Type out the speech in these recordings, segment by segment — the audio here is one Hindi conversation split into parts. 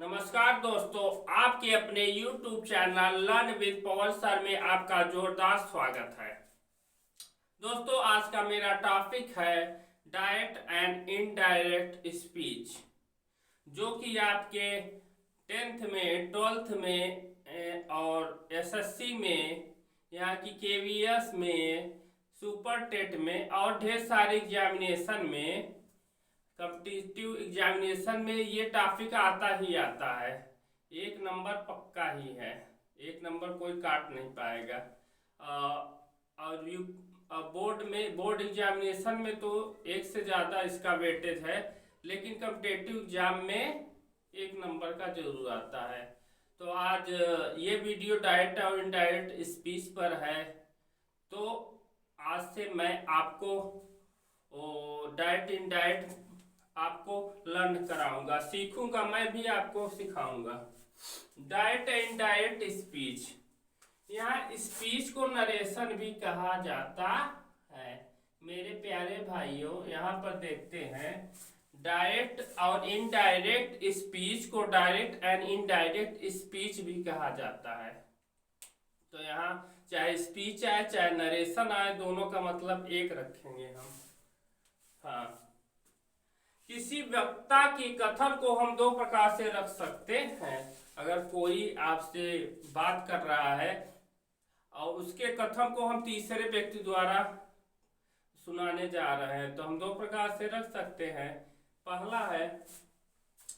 नमस्कार दोस्तों, आपके अपने YouTube channel learn with Pawan sir में आपका जोरदार स्वागत है। दोस्तों, आज का मेरा टॉपिक है डायरेक्ट एंड इनडायरेक्ट स्पीच, जो कि आपके 10th में, 12th में और एसएससी में, यहाँ की केवीएस में, सुपर टेट में और ढेर सारे एग्जामिनेशन में, कॉम्पिटिटिव एग्जामिनेशन में ये टॉपिक आता ही आता है। एक नंबर पक्का ही है, एक नंबर कोई काट नहीं पाएगा। और बोर्ड एग्जामिनेशन में तो एक से ज़्यादा इसका वेटेज है, लेकिन कॉम्पिटिटिव एग्जाम में एक नंबर का जरूर आता है। तो आज ये वीडियो डायरेक्ट और इनडायरेक्ट स्पीच पर है। तो आज से मैं आपको डायरेक्ट इनडायरेक्ट आपको लर्न कराऊंगा, सीखूंगा, मैं भी आपको सिखाऊंगा। डायरेक्ट एंड इनडायरेक्ट स्पीच, यहाँ स्पीच को नरेशन भी कहा जाता है। मेरे प्यारे भाइयों, यहाँ पर देखते हैं डायरेक्ट और इनडायरेक्ट स्पीच को डायरेक्ट एंड इनडायरेक्ट स्पीच भी कहा जाता है। तो यहाँ चाहे स्पीच आए चाहे नरेशन आए, दोनों का मतलब एक रखेंगे हम। हाँ, किसी वक्ता की कथन को हम दो प्रकार से रख सकते हैं। अगर कोई आपसे बात कर रहा है और उसके कथन को हम तीसरे व्यक्ति द्वारा सुनाने जा रहे हैं, तो हम दो प्रकार से रख सकते हैं। पहला है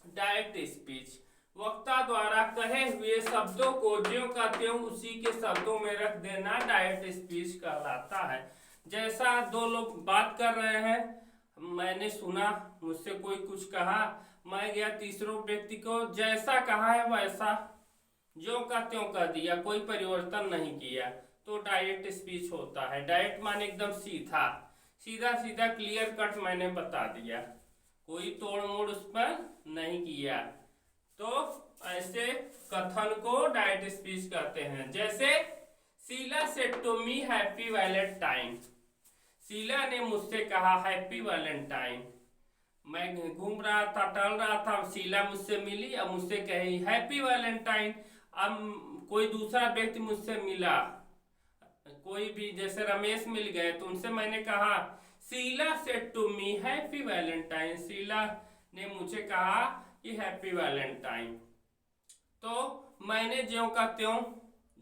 डायरेक्ट स्पीच, वक्ता द्वारा कहे हुए शब्दों को ज्यों का त्यों उसी के शब्दों में रख देना डायरेक्ट स्पीच कहलाता है। जैसा दो लोग बात कर रहे हैं, मैंने सुना, मुझसे कोई कुछ कहा, मैं गया तीसरों व्यक्ति को जैसा कहा है वैसा ज्यों का त्यों कह दिया, कोई परिवर्तन नहीं किया, तो डायरेक्ट स्पीच होता है। डायरेक्ट माने एकदम सीधा सीधा सीधा क्लियर कट मैंने बता दिया, कोई तोड़ मोड़ उस पर नहीं किया, तो ऐसे कथन को डायरेक्ट स्पीच कहते हैं। जैसे Sheela said to me happy Valentine, Sheela ने मुझसे कहा हैप्पी वैलेंटाइन। मैं घूम रहा था, टहल रहा था, शीला मुझसे मिली और मुझसे कही हैप्पी वैलेंटाइन। अब कोई दूसरा व्यक्ति मुझसे मिला, कोई भी, जैसे रमेश मिल गए, तो उनसे मैंने कहा Sheela said to me happy Valentine, Sheela ने मुझे कहा कि हैप्पी वैलेंटाइन। तो मैंने ज्यों का त्यों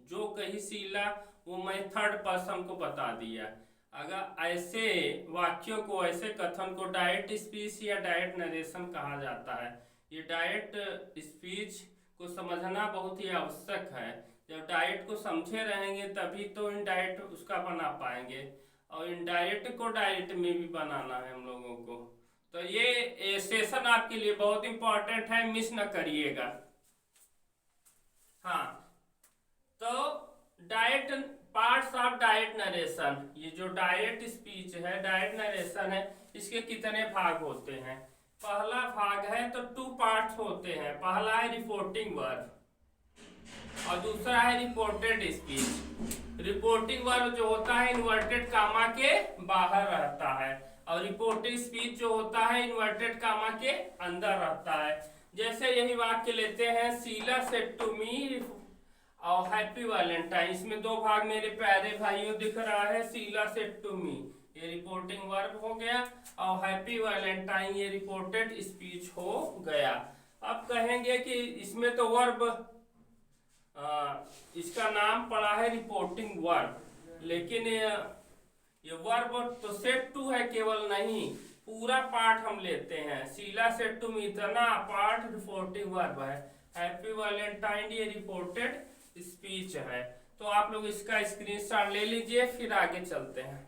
जो कही शीला, वो मैं थर्ड पर्सन को बता दिया। अगर ऐसे वाक्यों को, ऐसे कथन को डायरेक्ट स्पीच या डायरेक्ट नरेशन कहा जाता है। ये डायरेक्ट स्पीच को समझना बहुत ही आवश्यक है। जब डायरेक्ट को समझे रहेंगे तभी तो इनडायरेक्ट उसका बना पाएंगे, और इनडायरेक्ट को डायरेक्ट में भी बनाना है हम लोगों को। तो ये सेशन आपके लिए बहुत इंपॉर्टेंट है, मिस न करिएगा। हाँ, तो direct parts of direct narration, ये जो डायरेक्ट स्पीच है, डायरेक्ट नरेशन है, इसके कितने भाग होते हैं? पहला भाग है तो 2 पार्ट्स होते हैं। पहला है रिपोर्टिंग वर्ब और दूसरा है रिपोर्टेड स्पीच। रिपोर्टिंग वर्ब जो होता है इन्वर्टेड कामा के बाहर रहता है, और रिपोर्टेड स्पीच जो होता है इन्वर्टेड कामा के अंदर रहता है। जैसे यही वाक्य लेते हैं, शीला सेड टू मी और हैप्पी वैलेंटाइन, इसमें 2 भाग मेरे प्यारे भाइयों दिख रहा है। शीला सेड टू मी ये रिपोर्टिंग वर्ब हो गया, और हैप्पी वैलेंटाइन ये रिपोर्टेड स्पीच हो गया। अब कहेंगे कि इसमें तो वर्ब, इसका नाम पड़ा है रिपोर्टिंग वर्ब, लेकिन ये वर्ब तो सेड टू है केवल, नहीं, पूरा पार्ट हम लेते हैं। शीला सेड टू मी इतना पार्ट रिपोर्टिंग वर्ब है, हैप्पी वैलेंटाइन ये रिपोर्टेड स्पीच है। तो आप लोग इसका स्क्रीनशॉट ले लीजिए, फिर आगे चलते हैं।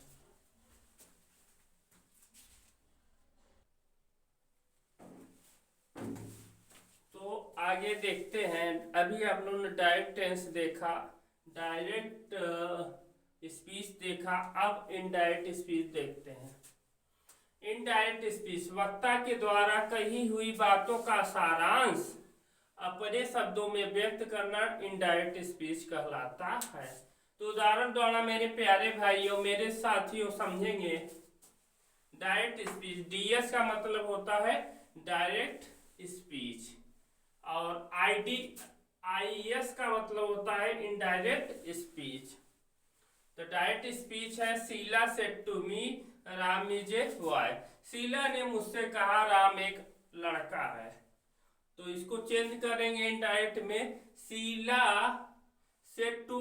तो आगे देखते हैं। अभी आप लोगों ने डायरेक्ट टेंस देखा, डायरेक्ट स्पीच देखा, अब इनडायरेक्ट स्पीच देखते हैं। इनडायरेक्ट स्पीच, वक्ता के द्वारा कही हुई बातों का सारांश अपने शब्दों में व्यक्त करना इनडायरेक्ट स्पीच कहलाता है। तो उदाहरण द्वारा मेरे प्यारे भाइयों, मेरे साथियों समझेंगे। डायरेक्ट स्पीच, डीएस का मतलब होता है डायरेक्ट स्पीच, और IDIS का मतलब होता है इनडायरेक्ट स्पीच। तो डायरेक्ट स्पीच है Sheela said to me Ram is a boy. Sheela ने मुझसे कहा राम एक लड़का है। तो इसको चेंज करेंगे इनडायरेक्ट में, शीला सेड टू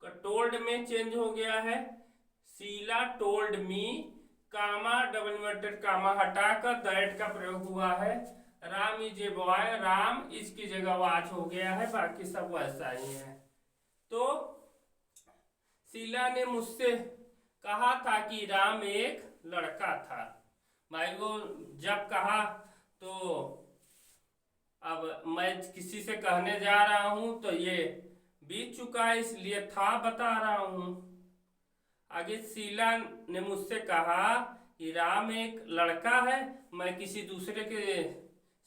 का टोल्ड में चेंज हो गया है, शीला टोल्ड मी, कामा डबल इन्वर्टेड कामा हटाकर दैट का प्रयोग हुआ है, Ram is a boy, Ram इसकी जगह वाज हो गया है, बाकी सब वैसा ही है। तो शीला ने मुझसे कहा था कि राम एक लड़का था। भाई वो जब कहा तो अब मैं किसी से कहने जा रहा हूं तो ये बीत चुका है, इसलिए था बता रहा हूं। आगे शीला ने मुझसे कहा कि राम एक लड़का है, मैं किसी दूसरे के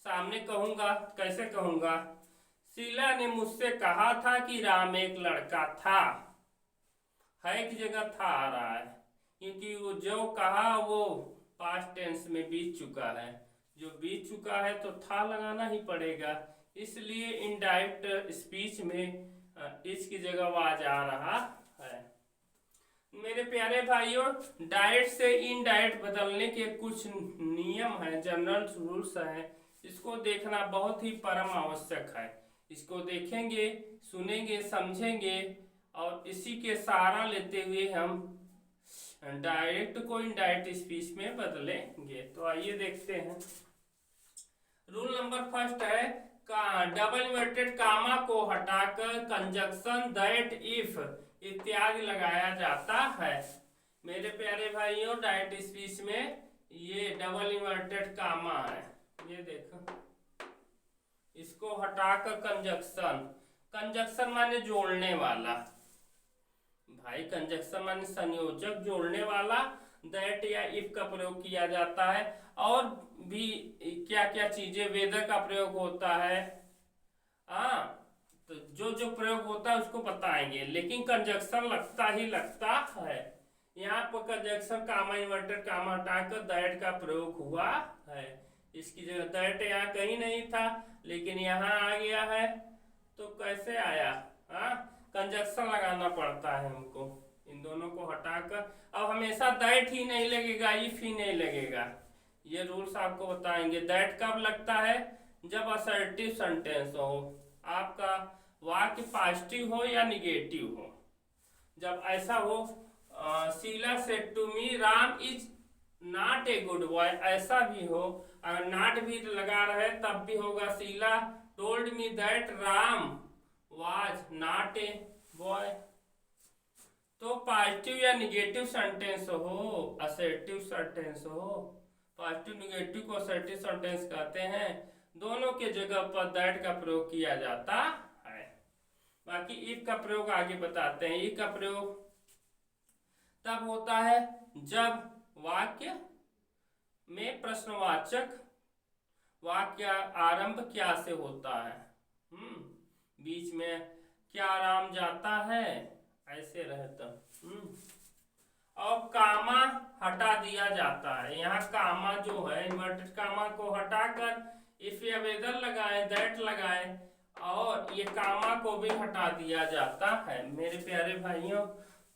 सामने कहूंगा, कैसे कहूंगा। शीला ने मुझसे कहा था कि राम एक लड़का था, है की जगह था आ रहा है, क्योंकि वो जो कहा वो पास्ट टेंस में बीत चुका है, जो बीत चुका है तो था लगाना ही पड़ेगा, इसलिए इनडायरेक्ट स्पीच में इसकी जगह वाज आ रहा है। मेरे प्यारे भाइयों, डायरेक्ट से इनडायरेक्ट बदलने के कुछ नियम हैं, जनरल रूल्स हैं, इसको देखना बहुत ही परम आवश्यक है। इसको देखेंगे, सुनेंगे, समझेंगे और इसी के सहारा लेते हुए हम डायरेक्ट को इनडायरेक्ट स्पीच में बदलेंगे। तो आइए देखते हैं। रूल नंबर फर्स्ट है डबल इन्वर्टेड कामा को हटाकर कंजक्शन दैट इफ इत्यादि लगाया जाता है। मेरे प्यारे भाइयों, डायरेक्ट स्पीच में ये डबल इन्वर्टेड कामा है, ये देखो, इसको हटाकर कंजक्शन, कंजक्शन माने जोड़ने वाला, भाई कंजक्शन माने संयोजक जोड़ने वाला, दैट या इफ का प्रयोग किया जाता है। और भी क्या क्या चीजें वेदर का प्रयोग होता है, तो जो जो प्रयोग होता है उसको बताएंगे, लेकिन कंजक्शन लगता ही लगता है। यहाँ पर कंजक्शन कामा इन्वर्टेड कामा हटाकर दैट का प्रयोग हुआ है, इसकी जगह दैट यहाँ कहीं नहीं था लेकिन यहाँ आ गया है, तो कैसे आया, कंजक्शन लगाना पड़ता है हमको, इन दोनों को हटाकर। अब हमेशा दैट ही नहीं लगेगा, इफ ही नहीं लगेगा, ये रूल्स आपको बताएंगे। दैट कब लगता है, जब असर्टिव सेंटेंस हो, आपका वाक्य पॉजिटिव हो या निगेटिव हो। जब ऐसा हो, Sheela said to me Ram is not a good boy, ऐसा भी हो, अगर नॉट भी लगा रहे तब भी होगा, Sheela told me that Ram was not a boy. तो पॉजिटिव या निगेटिव सेंटेंस हो, असर्टिव सेंटेंस हो, पॉजिटिव निगेटिव को असर्टिव सेंटेंस कहते हैं, दोनों के जगह पर दैट का प्रयोग किया जाता है। बाकी इफ का प्रयोग आगे बताते हैं। इफ का प्रयोग तब होता है जब वाक्य में प्रश्नवाचक, वाक्य आरंभ क्या से होता है, बीच में क्या राम जाता है ऐसे रहता, और कामा हटा दिया जाता है। यहाँ कामा जो है इन्वर्टेड कामा को हटाकर इफ या वेदर लगाए, दैट लगाए, और ये कामा को भी हटा दिया जाता है। मेरे प्यारे भाइयों,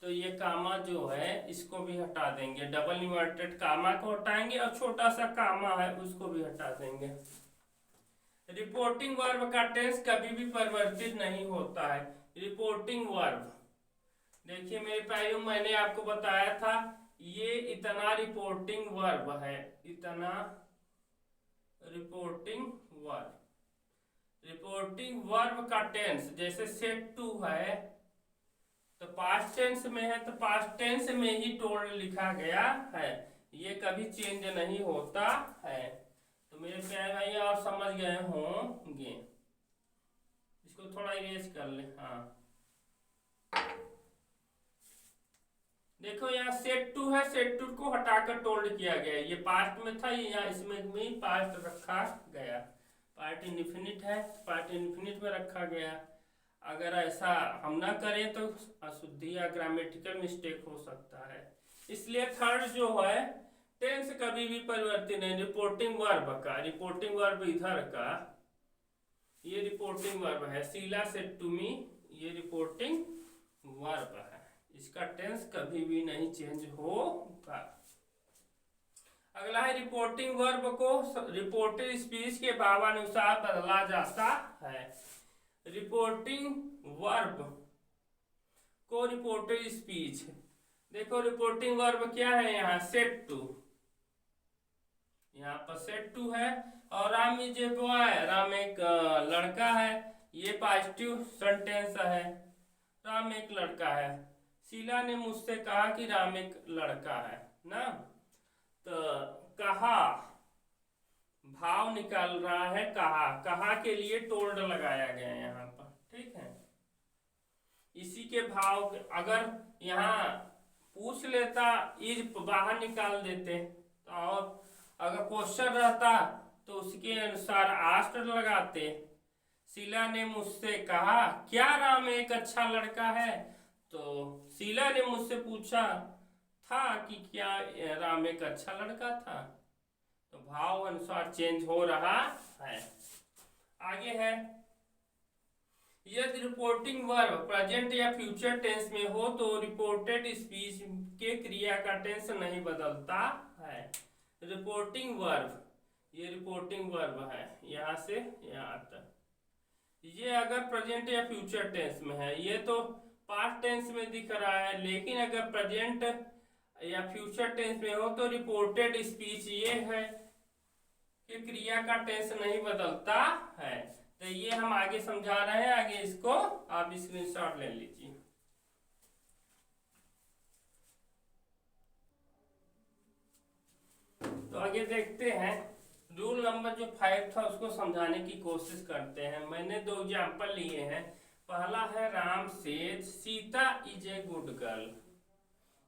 तो ये कामा जो है इसको भी हटा देंगे, डबल इन्वर्टेड कामा को हटाएंगे और छोटा सा कामा है उसको भी हटा देंगे। रिपोर्टिंग वर्ब का टेंस कभी भी परिवर्तित नहीं होता है। रिपोर्टिंग वर्ब देखिए मेरे भाइयों, मैंने आपको बताया था ये इतना रिपोर्टिंग वर्ब है, इतना रिपोर्टिंग वर्ब। रिपोर्टिंग वर्ब का टेंस जैसे सेड टू है तो पास्ट टेंस में है, तो पास्ट टेंस में ही टोल्ड लिखा गया है, ये कभी चेंज नहीं होता है। तो मेरे प्यारे भाई आप समझ गए होंगे, इसको थोड़ा इरेज कर ले। देखो यहाँ सेट टू है, सेट टू को हटाकर टोल्ड किया गया, ये पास्ट में था, यहाँ इसमें भी पास्ट रखा गया, पार्ट इंडिफिनिट है, पार्ट इंडिफिनिट में रखा गया। अगर ऐसा हम ना करें तो अशुद्धि या ग्रामेटिकल मिस्टेक हो सकता है, इसलिए थर्ड जो है टेंस कभी भी परिवर्तित नहीं। रिपोर्टिंग वर्ब का, रिपोर्टिंग वर्ब इधर का, ये रिपोर्टिंग वर्ब है। शीला सेड टू मी, ये रिपोर्टिंग वर्ब है। इसका टेंस कभी भी नहीं चेंज होगा। अगला है रिपोर्टिंग वर्ब को रिपोर्टेड स्पीच के भावानुसार बदला जाता है। रिपोर्टिंग वर्ब को रिपोर्टेड स्पीच, देखो रिपोर्टिंग वर्ब क्या है, यहाँ सेड टू, यहाँ पर सेड टू है। और Ram is a boy, Ram एक लड़का है, ये पॉजिटिव सेंटेंस है, राम एक लड़का है। शीला ने मुझसे कहा कि राम एक लड़का है ना, तो कहा भाव निकाल रहा है, कहा, कहा के लिए टोल्ड लगाया गया है यहाँ पर, ठीक है। इसी के भाव अगर यहाँ पूछ लेता, इज बाहर निकाल देते, तो और अगर क्वेश्चन रहता तो उसके अनुसार आस्क्ड लगाते। शीला ने मुझसे कहा क्या राम एक अच्छा लड़का है, तो शीला ने मुझसे पूछा था कि क्या राम एक अच्छा लड़का था, तो भाव अनुसार चेंज हो रहा है। आगे है, यदि रिपोर्टिंग वर्ब प्रेजेंट या फ्यूचर टेंस में हो तो रिपोर्टेड स्पीच के क्रिया का टेंस नहीं बदलता है। रिपोर्टिंग वर्ब, ये रिपोर्टिंग वर्ब है, यहाँ से यहाँ तक। ये अगर प्रेजेंट या फ्यूचर टेंस में है, ये तो पास्ट टेंस में दिख रहा है, लेकिन अगर प्रेजेंट या फ्यूचर टेंस में हो तो रिपोर्टेड स्पीच ये है कि क्रिया का टेंस नहीं बदलता है। तो ये हम आगे समझा रहे हैं, आगे इसको आप स्क्रीनशॉट ले लीजिए। तो आगे देखते हैं, रूल नंबर जो 5 था उसको समझाने की कोशिश करते हैं। मैंने 2 एग्जाम्पल लिए हैं। पहला है Ram says Sita is a good girl,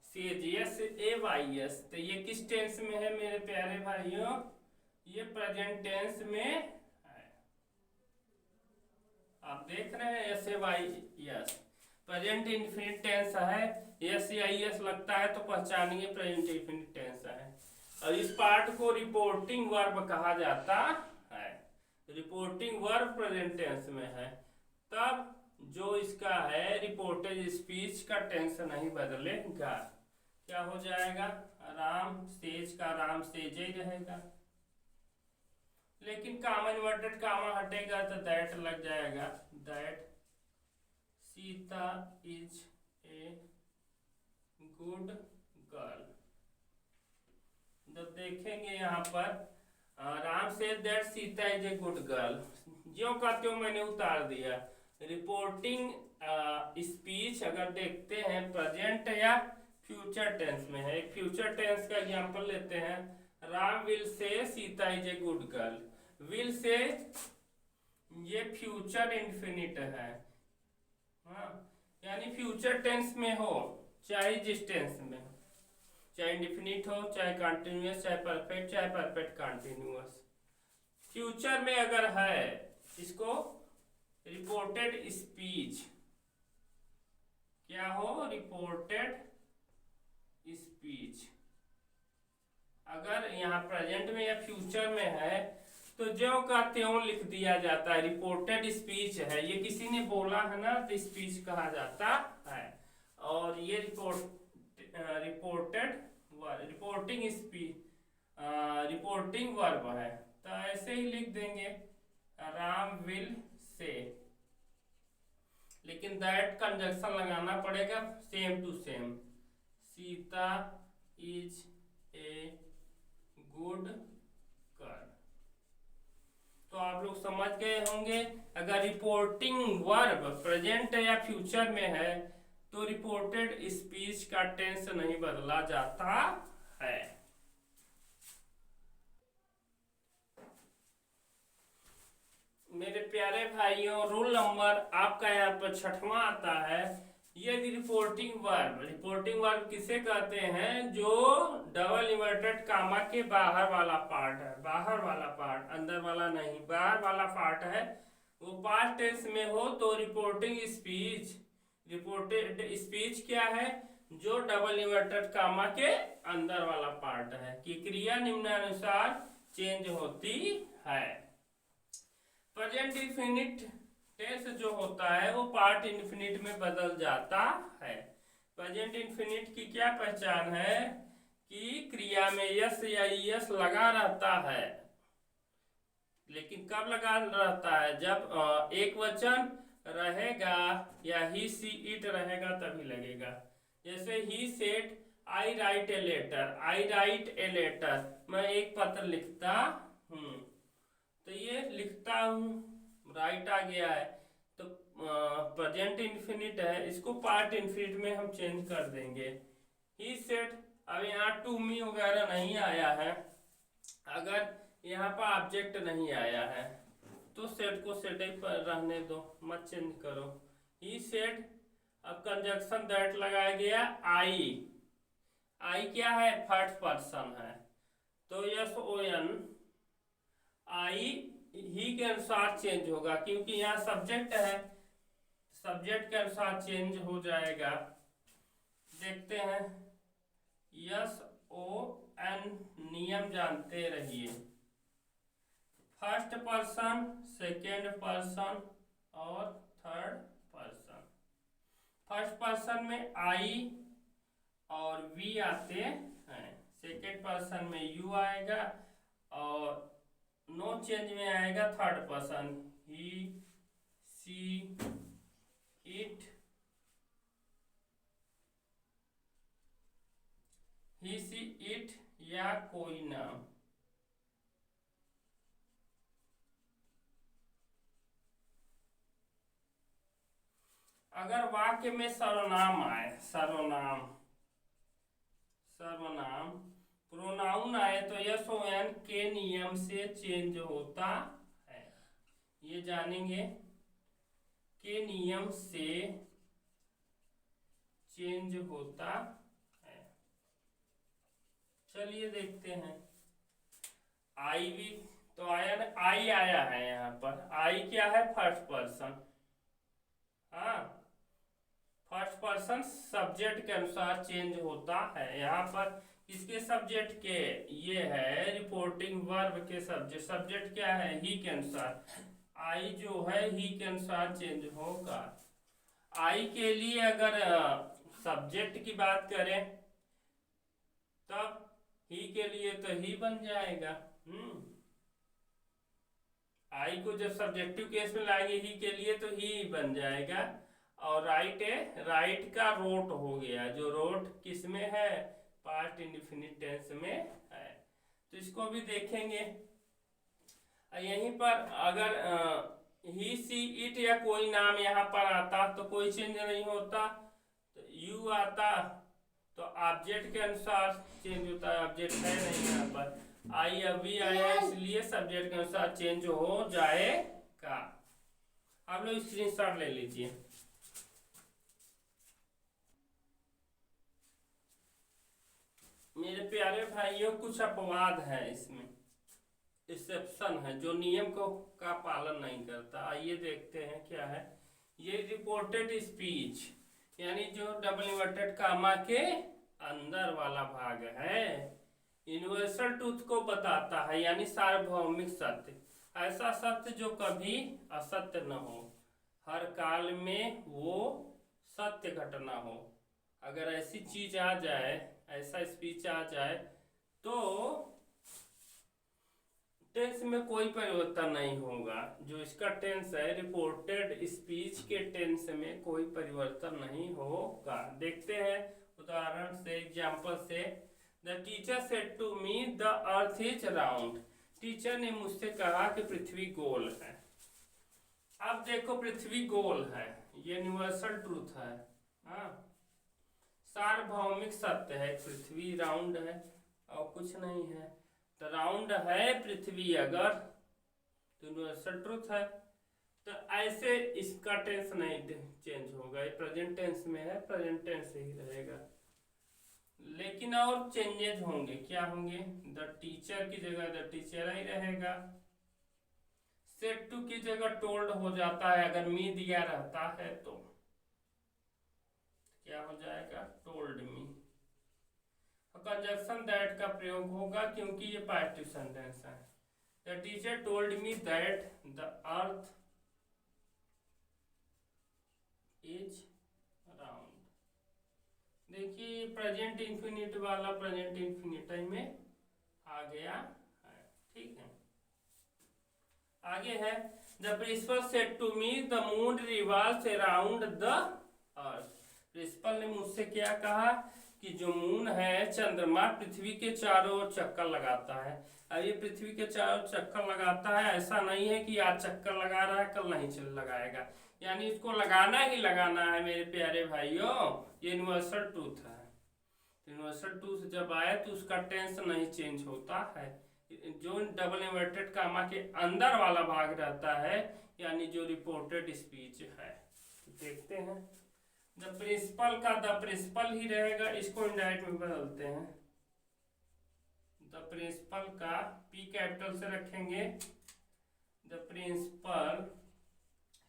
says S A Y S, तो ये किस टेंस में है मेरे प्यारे भाइयों, ये प्रेजेंट टेंस में है। आप देख रहे हैं S A Y S, present infinite tense है, एस या एस लगता है तो पहचानिए प्रेजेंट इंफिनिट टेंस है। और इस पार्ट को रिपोर्टिंग वर्ब कहा जाता है। रिपोर्टिंग वर्ब प्रेजेंट टेंस में है, तब जो इसका है रिपोर्टेड स्पीच का टेंस नहीं बदलेगा। क्या हो जाएगा, राम सेज का राम सेज ही रहेगा, लेकिन कामा इन्वर्टेड कामा हटेगा तो दैट लग जाएगा, that Sita is a good girl. जब देखेंगे यहाँ पर Ram say that Sita is a good girl, जो कहते हो मैंने उतार दिया। रिपोर्टिंग स्पीच अगर देखते हैं प्रेजेंट या फ्यूचर टेंस में है, एक फ्यूचर टेंस का एग्जांपल लेते हैं, Ram will say Sita is a good girl. Will say ये फ्यूचर इंफिनिट है, हाँ, यानी फ्यूचर टेंस में हो चाहे जिस टेंस में, चाहे इंडिफिनिट हो, चाहे कंटिन्यूअस, चाहे परफेक्ट, चाहे परफेक्ट कंटिन्यूअस, फ्यूचर में अगर है, इसको रिपोर्टेड स्पीच क्या हो, रिपोर्टेड स्पीच। अगर यहाँ प्रेजेंट में या फ्यूचर में है तो जो का त्यों लिख दिया जाता है, रिपोर्टेड स्पीच है, ये किसी ने बोला है ना तो स्पीच कहा जाता है। और ये रिपोर्टिंग स्पीच रिपोर्टिंग वर्ब है, तो ऐसे ही लिख देंगे राम विल से, लेकिन दैट कंजक्शन लगाना पड़ेगा same to same, Sita is a good girl. तो आप लोग समझ गए होंगे, अगर रिपोर्टिंग वर्ब प्रेजेंट या फ्यूचर में है तो रिपोर्टेड स्पीच का टेंस नहीं बदला जाता है। मेरे प्यारे भाइयों, रूल नंबर आपका यहाँ पर 6वां आता है। ये रिपोर्टिंग वर्ब किसे कहते हैं, जो डबल इन्वर्टेड कामा के बाहर वाला पार्ट है, बाहर वाला पार्ट, अंदर वाला नहीं, बाहर वाला पार्ट है, वो पास्ट टेंस में हो तो रिपोर्टेड स्पीच क्या है, जो डबल इन्वर्टेड कामा के अंदर वाला पार्ट है, कि क्रिया निम्नानुसार चेंज होती है। प्रेजेंट इंफिनिट टेंस जो होता है वो पार्ट इंफिनिट में बदल जाता है। प्रेजेंट इंफिनिट की क्या पहचान है कि क्रिया में यस या यस लगा रहता है, लेकिन कब लगा रहता है? जब एक वचन रहेगा या ही सी इट रहेगा तभी लगेगा। जैसे he said I write a letter, I write a letter, मैं एक पत्र लिखता हूँ, तो ये लिखता हूँ राइट आ गया है, तो प्रेजेंट इंफिनिट है, इसको पार्ट इंफिनिट में हम चेंज कर देंगे। ही सेड, अब यहाँ टू मी वगैरह नहीं आया है, अगर यहाँ पर ऑब्जेक्ट नहीं आया है तो सेट को सेट ही पर रहने दो, मत चेंज करो। ही सेड, अब कंजक्शन दैट लगाया गया। आई, आई क्या है? फर्स्ट पर्सन है, तो यस ओ एन, आई ही के अनुसार चेंज होगा क्योंकि यहाँ सब्जेक्ट है, सब्जेक्ट के अनुसार चेंज हो जाएगा। देखते हैं, यस ओ एन नियम जानते रहिए। फर्स्ट पर्सन, सेकेंड पर्सन और थर्ड पर्सन। फर्स्ट पर्सन में आई और वी आते हैं, सेकेंड पर्सन में यू आएगा और नो चेंज में आएगा third person, he see it, he see it या कोई नाम। अगर वाक्य में सर्वनाम आए, सर्वनाम, सर्वनाम प्रोनाउन आए तो यस ओ एन के नियम से चेंज होता है, ये जानेंगे, के नियम से चेंज होता है। चलिए देखते हैं, आई भी तो आया ना, आई आया है यहाँ पर, आई क्या है? First person. हाँ, फर्स्ट पर्सन सब्जेक्ट के अनुसार चेंज होता है। यहाँ पर किसके सब्जेक्ट के? ये है रिपोर्टिंग वर्ब के सब्जेक्ट। सब्जेक्ट क्या है? ही के अनुसार। आई जो है ही के अनुसार चेंज होगा। आई के लिए अगर सब्जेक्ट की बात करें तब ही के लिए तो ही बन जाएगा। आई को जब सब्जेक्टिव केस में लाएंगे ही के लिए तो ही बन जाएगा। और राइट है, राइट का रोट हो गया, जो रोट किस में है? पास्ट इंडेफिनिट टेंस में है, तो इसको भी देखेंगे। यहीं पर अगर ही सी इट या कोई नाम यहाँ पर आता तो कोई चेंज नहीं होता, तो यू आता तो ऑब्जेक्ट के अनुसार चेंज होता है, ऑब्जेक्ट है नहीं यहाँ पर। आई अभी आया इसलिए सब्जेक्ट के अनुसार चेंज हो जाएगा। आप लोग स्क्रीनशॉट ले लीजिए। मेरे प्यारे भाइयों, कुछ अपवाद है इसमें, एक्सेप्शन है जो नियम को का पालन नहीं करता। आइए देखते हैं क्या है। ये रिपोर्टेड स्पीच यानी जो डबल इन्वर्टेड कामा के अंदर वाला भाग है, यूनिवर्सल ट्रूथ को बताता है, यानी सार्वभौमिक सत्य, ऐसा सत्य जो कभी असत्य न हो, हर काल में वो सत्य घटना हो। अगर ऐसी चीज आ जाए, ऐसा स्पीच आ जाए तो टेंस में कोई परिवर्तन नहीं होगा। जो इसका टेंस है रिपोर्टेड स्पीच के टेंस में कोई परिवर्तन नहीं होगा। देखते हैं उदाहरण से, एग्जाम्पल से। The teacher said to me the earth is round. Teacher ने मुझसे कहा कि पृथ्वी गोल है। अब देखो, पृथ्वी गोल है, ये यूनिवर्सल ट्रूथ है, हाँ, सार्वभौमिक सत्य है, पृथ्वी राउंड है और कुछ नहीं है। तो राउंड है पृथ्वी अगर, तो यूनिवर्सल ट्रूथ है। तो ऐसे इसका टेंस नहीं चेंज होगा, ये प्रेजेंट टेंस में है, प्रेजेंट टेंस ही रहेगा। लेकिन और चेंजेस होंगे, क्या होंगे? द टीचर की जगह द टीचर ही रहेगा। सेड टू की जगह टोल्ड हो जाता है, अगर मी दिया रहता है तो क्या हो जाएगा? Told me. कंजक्शन दैट का प्रयोग होगा क्योंकि ये पार्टिसिपल सेंटेंस है। The teacher told me that the earth is round. देखिए प्रेजेंट इंफिनिट वाला प्रेजेंट इंफिनिटी में आ गया है, ठीक है। आगे है the principal said to me the moon revolves around the earth. Principal ने मुझसे क्या कहा कि जो मून है चंद्रमा पृथ्वी के चारों ओर चक्कर लगाता है। अब ये पृथ्वी के चारों चक्कर लगाता है, ऐसा नहीं है कि आज चक्कर लगा रहा है कल नहीं चल लगाएगा, यानी इसको लगाना ही लगाना है मेरे प्यारे भाइयों। ये यूनिवर्सल ट्रूथ है। यूनिवर्सल ट्रूथ जब आए तो उसका टेंस नहीं चेंज होता है, जो डबल इन्वर्टेड कामा के अंदर वाला भाग रहता है, यानी जो रिपोर्टेड स्पीच है। तो देखते हैं द प्रिंसिपल का द प्रिंसिपल ही रहेगा, इसको इनडायरेक्ट में बदलते हैं। द प्रिंसिपल का पी कैपिटल से रखेंगे। The principal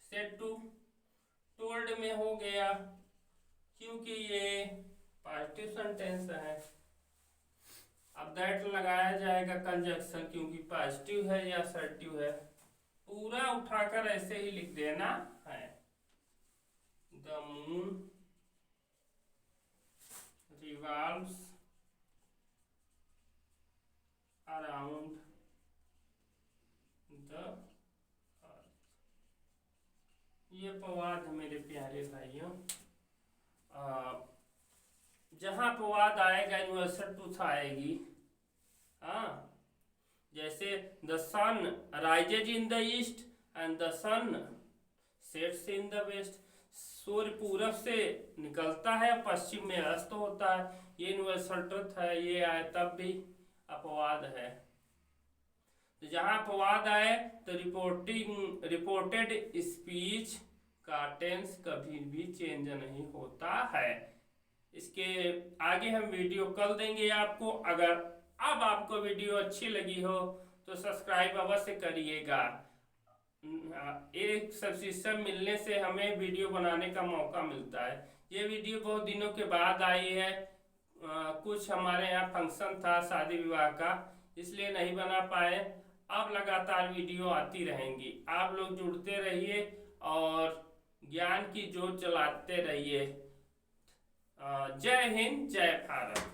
said to, told में हो गया क्योंकि ये पॉजिटिव सेंटेंस है। अब दैट लगाया जाएगा कंजक्शन, क्योंकि पॉजिटिव है या असर्टिव है। पूरा उठाकर ऐसे ही लिख देना है। The moon revolves around the अर्थ। ये अपवाद है मेरे प्यारे भाइयों। जहां अपवाद आएगा यूनिवर्सल ट्रूथ आएगी। हाँ, जैसे the sun rises in the east and the sun sets in the west. सूर्य पूरब से निकलता है, पश्चिम में अस्त होता है। ये यूनिवर्सल ट्रूथ है, ये आए तब भी अपवाद है। तो जहां अपवाद आए तो रिपोर्टेड स्पीच का टेंस कभी भी चेंज नहीं होता है। इसके आगे हम वीडियो कल देंगे आपको। अगर अब आपको वीडियो अच्छी लगी हो तो सब्सक्राइब अवश्य करिएगा। एक सब्सक्रिप्शन मिलने से हमें वीडियो बनाने का मौका मिलता है। ये वीडियो बहुत दिनों के बाद आई है। कुछ हमारे यहाँ फंक्शन था शादी विवाह का, इसलिए नहीं बना पाए। अब लगातार वीडियो आती रहेंगी। आप लोग जुड़ते रहिए और ज्ञान की जोत जलाते रहिए। जय हिंद, जय भारत।